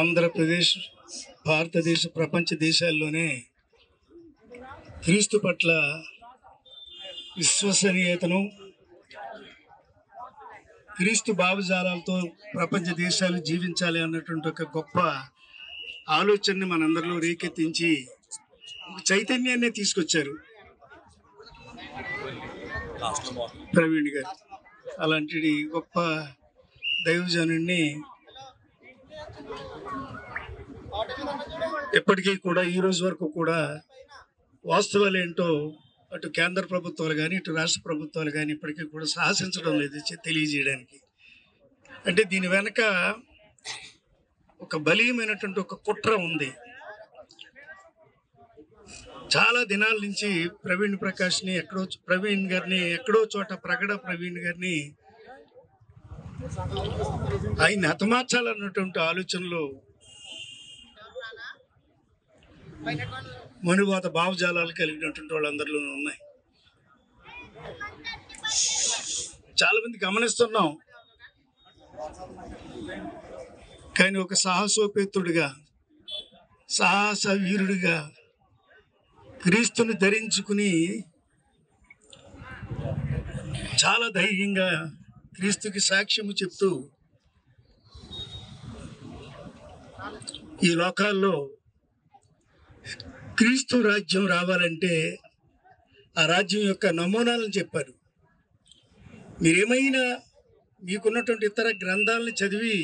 ఆంధ్రప్రదేశ్, భారతదేశ, ప్రపంచ దేశాల్లోనే క్రీస్తు పట్ల విశ్వసనీయతను, క్రీస్తు భావజాలాలతో ప్రపంచ దేశాలు జీవించాలి అన్నటువంటి ఒక గొప్ప ఆలోచనని మనందరిలో రేకెత్తించి ఒక చైతన్యాన్ని తీసుకొచ్చారు ప్రవీణ్ గారు. అలాంటి గొప్ప దైవజనుడిని ఎప్పటికీ కూడా ఈ రోజు వరకు కూడా వాస్తవాలు ఏంటో అటు కేంద్ర ప్రభుత్వాలు కానీ ఇటు రాష్ట్ర ప్రభుత్వాలు కానీ ఇప్పటికీ కూడా సాహసించడం లేదు తెలియజేయడానికి. అంటే దీని వెనక ఒక బలీయమైనటువంటి ఒక కుట్ర ఉంది. చాలా దినాల నుంచి ప్రవీణ్ గారిని ఎక్కడో చోట ప్రవీణ్ గారిని ఆయన హతమార్చాలన్నటువంటి ఆలోచనలో మనువాద భావజాలాలు కలిగినటువంటి వాళ్ళందరిలోనూ ఉన్నాయి. చాలా మంది గమనిస్తున్నాం. కానీ ఒక సాహసోపేతుడిగా, సాహస వీరుడిగా క్రీస్తుని ధరించుకుని చాలా ధైర్యంగా క్రీస్తుకి సాక్ష్యము చెప్తూ ఈ లోకాల్లో క్రీస్తు రాజ్యం రావాలంటే ఆ రాజ్యం యొక్క నమూనాలను చెప్పారు. మీరేమైనా మీకున్నటువంటి ఇతర గ్రంథాలను చదివి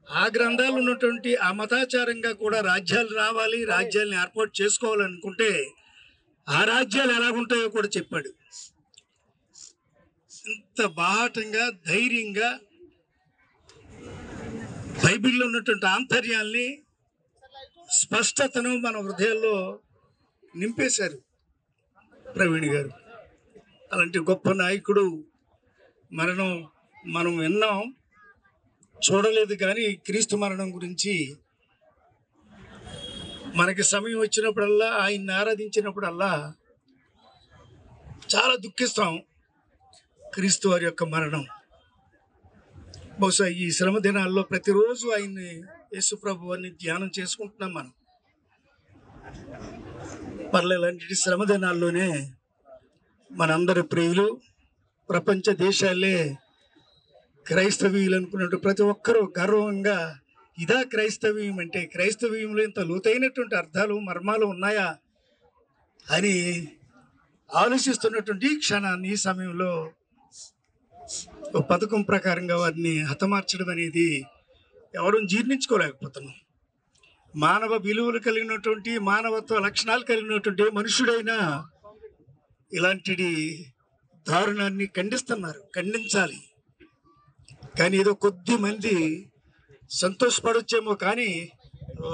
ఆ గ్రంథాలు ఉన్నటువంటి ఆ మతాచారంగా కూడా రాజ్యాలు రావాలి, రాజ్యాలను ఏర్పాటు చేసుకోవాలనుకుంటే ఆ రాజ్యాలు ఎలాగుంటాయో కూడా చెప్పాడు. ఇంత బాహటంగా, ధైర్యంగా బైబిల్లో ఉన్నటువంటి ఆంతర్యాల్ని, స్పష్టతను మన హృదయాల్లో నింపేశారు ప్రవీణ్ గారు. అలాంటి గొప్ప నాయకుడు మరణం మనం విన్నాం, చూడలేదు. కానీ క్రీస్తు మరణం గురించి మనకి సమయం వచ్చినప్పుడల్లా, ఆయన్ని ఆరాధించినప్పుడల్లా చాలా దుఃఖిస్తాం. క్రీస్తు వారి యొక్క మరణం బహుశా ఈ శ్రమ దినాల్లో ప్రతిరోజు ఆయన్ని, యేసు ప్రభువుని ధ్యానం చేసుకుంటున్నాం మనం. ఇలాంటి శ్రమ దినాల్లోనే మనందరి ప్రియులు, ప్రపంచ దేశాలే క్రైస్తవీయులు అనుకున్నట్టు ప్రతి ఒక్కరూ గర్వంగా ఇదా క్రైస్తవీయం అంటే, క్రైస్తవీయంలో ఇంత లోతైనటువంటి అర్థాలు, మర్మాలు ఉన్నాయా అని ఆలోచిస్తున్నటువంటి క్షణాన్ని, ఈ సమయంలో ఒక పథకం ప్రకారంగా వారిని హతమార్చడం అనేది ఎవరూ జీర్ణించుకోలేకపోతున్నాం. మానవ విలువలు కలిగినటువంటి, మానవత్వ లక్షణాలు కలిగినటువంటి మనుషుడైనా ఇలాంటి దారుణాన్ని ఖండించాలి. కానీ ఏదో కొద్ది మంది సంతోషపడొచ్చేమో, కానీ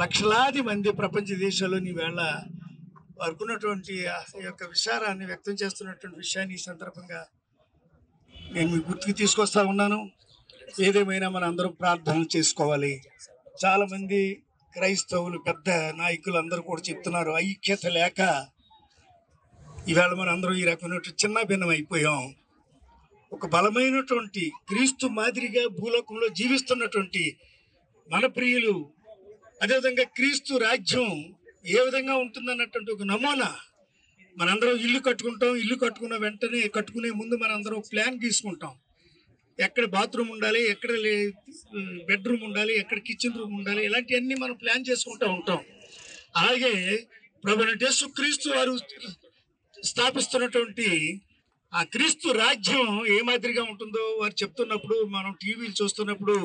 లక్షలాది మంది ప్రపంచ దేశాల్లోని వేళ వారికి ఉన్నటువంటి యొక్క విచారాన్ని వ్యక్తం చేస్తున్నటువంటి విషయాన్ని ఈ సందర్భంగా నేను మీ గుర్తుకు తీసుకొస్తా ఉన్నాను. ఏదేమైనా మన అందరం ప్రార్థనలు చేసుకోవాలి. చాలామంది క్రైస్తవులు, పెద్ద నాయకులు అందరూ కూడా చెప్తున్నారు, ఐక్యత లేక ఈవేళ మన అందరం ఈ రకమైనటువంటి చిన్న భిన్నం అయిపోయాం. ఒక బలమైనటువంటి క్రీస్తు మాదిరిగా భూలోకంలో జీవిస్తున్నటువంటి మన ప్రియులు, అదేవిధంగా క్రీస్తు రాజ్యం ఏ విధంగా ఉంటుందన్నటువంటి ఒక నమూనా మనందరం ఇల్లు కట్టుకుంటాం. ఇల్లు కట్టుకున్న వెంటనే, కట్టుకునే ముందు మనందరం ప్లాన్ తీసుకుంటాం. ఎక్కడ బాత్రూమ్ ఉండాలి, ఎక్కడ బెడ్రూమ్ ఉండాలి, ఎక్కడ కిచెన్ రూమ్ ఉండాలి, ఇలాంటివన్నీ మనం ప్లాన్ చేసుకుంటూ ఉంటాం. అలాగే ప్రభువైన యేసుక్రీస్తు వారు స్థాపిస్తున్నటువంటి ఆ క్రీస్తు రాజ్యం ఏ మాదిరిగా ఉంటుందో వారు చెప్తున్నప్పుడు, మనం టీవీలు చూస్తున్నప్పుడు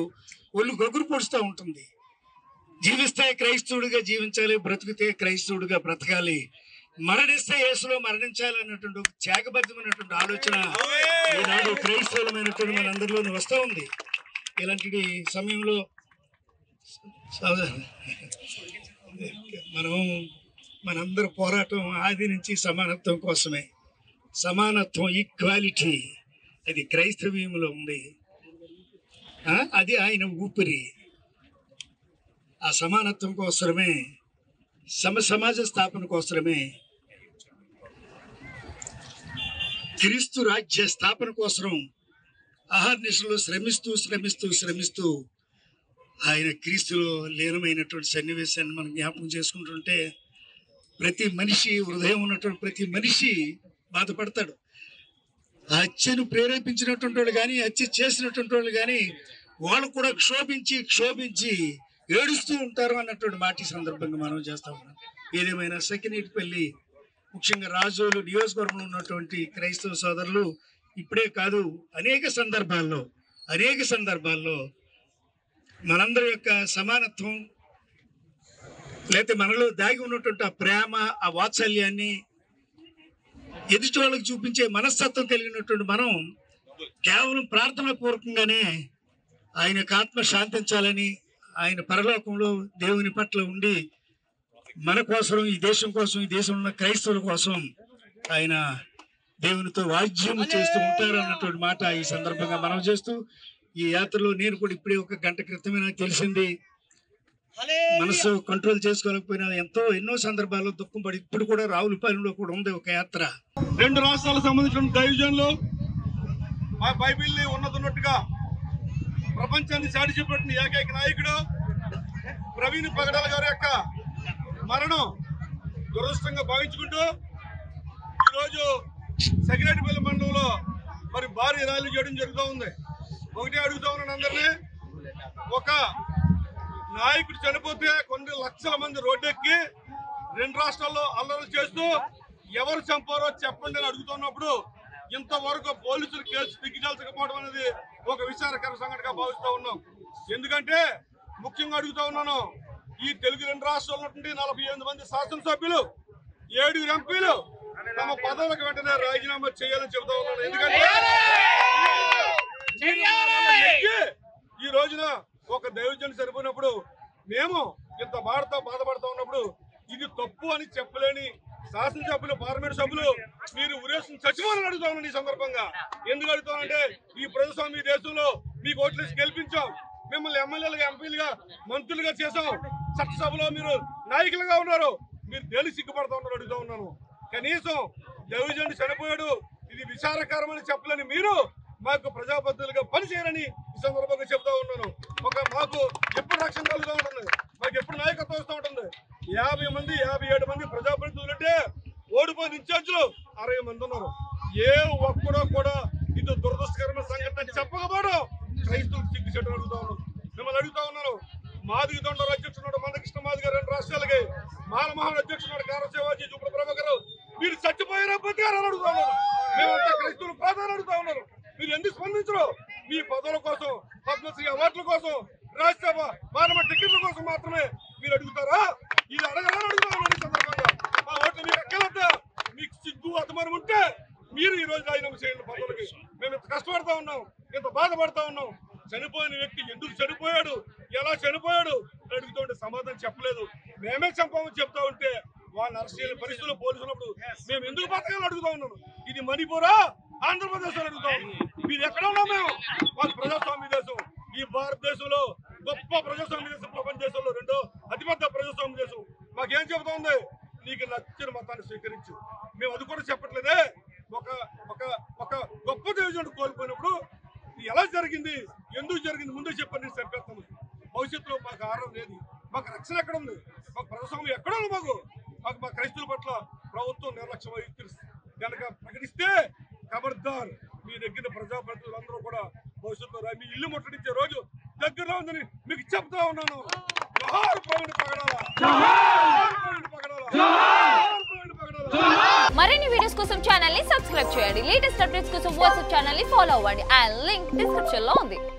ఒళ్ళు గొగ్గురు పొడుస్తూ ఉంటుంది. జీవిస్తే క్రైస్తవుడిగా జీవించాలి, బ్రతికితే క్రైస్తవుడిగా బ్రతకాలి, మరణిస్తే యేసులో మరణించాలి అన్నటువంటి ఒక త్యాగబద్ధమైనటువంటి ఆలోచన ఈనాడు క్రైస్తవులమైనటువంటి మనందరిలోనే వస్తూ ఉంది. ఇలాంటి సమయంలో మనందరి పోరాటం ఆది నుంచి సమానత్వం కోసమే. సమానత్వం, ఈక్వాలిటీ, అది క్రైస్తవ్యంలో ఉంది. అది ఆయన ఊపిరి. ఆ సమానత్వం కోసమే, సమాజ స్థాపన కోసమే, క్రీస్తు రాజ్య స్థాపన కోసం అహర్నిశలు శ్రమిస్తూ ఆయన క్రీస్తులో లీనమైనటువంటి సన్నివేశాన్ని మనం జ్ఞాపకం చేసుకుంటుంటే ప్రతి మనిషి హృదయం ఉన్నటువంటి ప్రతి మనిషి బాధపడతాడు. ఆ హత్యను ప్రేరేపించినటువంటి వాళ్ళు కానీ హత్య చేసినటువంటి వాళ్ళు కానీ వాళ్ళు కూడా క్షోభించి ఏడుస్తూ ఉంటారు అన్నటువంటి మాట ఈ సందర్భంగా మనం చేస్తా ఉన్నాం. ఏదేమైనా సకినేటిపల్లి ముఖ్యంగా రాజోలు నియోజకవర్గంలో ఉన్నటువంటి క్రైస్తవ సోదరులు ఇప్పుడే కాదు అనేక సందర్భాల్లో మనందరి యొక్క సమానత్వం లేకపోతే మనలో దాగి ఉన్నటువంటి ఆ ప్రేమ ఆ వాత్సల్యాన్ని ఎదుటి వాళ్ళకి చూపించే మనస్తత్వం కలిగినటువంటి మనం కేవలం ప్రార్థన పూర్వకంగానే ఆయన ఆత్మ శాంతించాలని ఆయన పరలోకంలో దేవుని పట్ల ఉండి మన కోసం ఈ దేశం కోసం ఈ దేశంలో ఉన్న క్రైస్తవుల కోసం ఆయన దేవునితో వాద్యం చేస్తూ ఉంటారు అన్నటువంటి మాట ఈ సందర్భంగా మనం చేస్తూ ఈ యాత్రలో నేను కూడా ఇప్పుడే ఒక గంట క్రితమే నాకు తెలిసింది. మనసు కంట్రోల్ చేసుకోలేకపోయినా ఎన్నో సందర్భాల్లో దుఃఖం పడి ఇప్పుడు కూడా రావులపాలెంలో కూడా ఉంది ఒక యాత్ర. 2 రాష్ట్రాలకు సంబంధించిన దైవజనులు ఆ బైబిల్ని ఉన్నట్టుగా ప్రపంచాన్ని చాటి చెప్పిన ఏకైక నాయకుడు ప్రవీణ్ పగడాల గారి యొక్క మరణం దురదృష్టంగా భావించుకుంటూ ఈరోజు సకినేటిపల్లి మండలంలో మరి భారీ ర్యాలీ చేయడం జరుగుతూ ఉంది. ఒకటే అడుగుతా ఉన్నాను అందరినీ, ఒక నాయకుడు చనిపోతే కొన్ని లక్షల మంది రోడ్డెక్కి 2 రాష్ట్రాల్లో అల్లర్లు చేస్తూ ఎవరు చంపారో చెప్పండి అని అడుగుతున్నప్పుడు ఇంతవరకు పోలీసులు కేసు దిగ్గిచాల్చకపోవడం అనేది ఒక విచారకర సంఘటనగా భావిస్తూ ఉన్నాం. ఎందుకంటే ముఖ్యంగా అడుగుతా ఉన్నాను, ఈ తెలుగు 2 రాష్ట్రాల్లో 48 మంది శాసనసభ్యులు 7 ఎంపీలు తమ పదవులకు వెంటనే రాజీనామా చేయాలని చెబుతా ఉన్నాను. ఎందుకంటే ఈ రోజున ఒక దైవజనుడు సరిపోయినప్పుడు మేము ఇంత బాధపడతా ఉన్నప్పుడు ఇది తప్పు అని చెప్పలేని శాసనసభ్యులు పార్లమెంట్ సభ్యులు మీరు ఉరేసుకుని చచ్చిపోవాలని అడుగుతా ఉన్నాను. ఈ సందర్భంగా ఎందుకు అడుగుతానంటే ఈ ప్రజాస్వామ్య దేశంలో మీకు ఓట్లేసి గెలిపించాం, మిమ్మల్ని ఎమ్మెల్యేలుగా ఎంపీలుగా మంత్రులుగా చేశాం, చట్టసభలో మీరు నాయకులుగా ఉన్నారు, మీరు దేని సిగ్గుపడతా ఉన్నారు అడుగుతా ఉన్నాను. కనీసం దైవజనుడు చనిపోయాడు ఇది విచారకరమని చెప్పలేని మీరు మాకు ప్రజాప్రతినిధులుగా పనిచేయాలని ఈ సందర్భంగా చెప్తా ఉన్నాను. మాకు ఎప్పుడు రక్షణ కలుగుతూ ఉంటుంది, మాకు ఎప్పుడు నాయకత్వం వస్తూ ఉంటుంది. 57 మంది ప్రజాప్రతినిధులు అంటే ఓడిపోయిన ఇన్ఛార్జీలు 60 మంది ఉన్నారు. ఏ ఒక్కడో కూడా ఇది దురదృష్టకరమైన సంఘటన చెప్పకపోవడం క్రైస్తవులు సిగ్గుచేటు అడుగుతా ఉన్నాను. మిమ్మల్ని అడుగుతా ఉన్నాను, మాదిగ దొండల అధ్యక్షుడు మందకృష్ణ మాదిగ 2 రాష్ట్రాలకి మాలమోహన్ అధ్యక్షుడు కారశివాజీ జూపల ప్రభాకర్ మీరు చచ్చిపోయారా బతికారని అడుగుతా ఉన్నారు. మేమంతా క్రైస్తవులు ప్రాధాన్యం అడుగుతా ఉన్నారు. మీరు ఎందుకు స్పందించరు? మీ పదవుల కోసం, పద్మశ్రీ అవార్డుల కోసం, రాజ్యసభ పార్లమెంట్ టికెట్ల కోసం మాత్రమే మీరు అడుగుతారా? ఇది అడగాలని అడుగుతా ఉన్నాను. ఈ సందర్భంగా మా ఓట్లు మీరు ఎక్కలంతా మీకు సిగ్గు అతమానం ఉంటే మీరు ఈ రోజు రాజీనామా చేయండి పదవులకి. మేము ఇంత కష్టపడతా ఉన్నాం, ఇంత బాధపడతా ఉన్నాం. చనిపోయిన వ్యక్తి ఎందుకు చనిపోయాడు, ఎలా చనిపోయాడు అడుగుతుంటే సమాధానం చెప్పలేదు. మేమే చంపామని చెప్తా ఉంటే వాళ్ళని అరెస్ట్ చేయని పరిస్థితుల్లో పోలీసున్నప్పుడు మేము ఎందుకు బతకాలని అడుగుతా ఉన్నాను. ఇది మణిపూరా ఆంధ్రప్రదేశ్ అని అడుగుతా ఉన్నాం. మీరు ఎక్కడ ఉన్నాం? మేము వాళ్ళ ప్రజాస్వామ్య దేశం, ఈ భారతదేశంలో గొప్ప ప్రజాస్వామ్య దేశం, ప్రపంచ దేశంలో 2వ అతిపెద్ద ప్రజాస్వామ్య దేశం. మాకేం చెబుతా ఉంది, నీకు నచ్చిన మతాన్ని స్వీకరించు. మేము అది కూడా చెప్పట్లేదే. ఒక గొప్ప దేశం కోల్పోయినప్పుడు ఎలా జరిగింది, ఎందుకు జరిగింది ముందే చెప్పండి. నేను చెప్పేస్తాను. భవిష్యత్తులో మాకు ఆహారం లేదు, మాకు రక్షణ ఎక్కడ ఉంది, మాకు ప్రజాస్వామ్యం ఎక్కడ ఉంది, మాకు మా క్రైస్తవుల పట్ల ప్రభుత్వం నిర్లక్ష్యం కనుక ప్రకటిస్తే ఖబర్దార్ మీ దగ్గర ప్రజాప్రతినిధులందరూ కూడా భవిష్యత్తులో మీ ఇల్లు ముట్టడించే రోజు దగ్గరలో ఉందని మీకు చెప్తా ఉన్నాను. మరిన్ని వీడియోస్ కోసం ఛానల్ ని సబ్స్క్రైబ్ చేయండి. లేటెస్ట్ అప్డేట్స్ కోసం వాట్సాప్ ఛానల్ ని ఫాలో అవ్వండి. ఆ లింక్ డిస్క్రిప్షన్ లో ఉంది.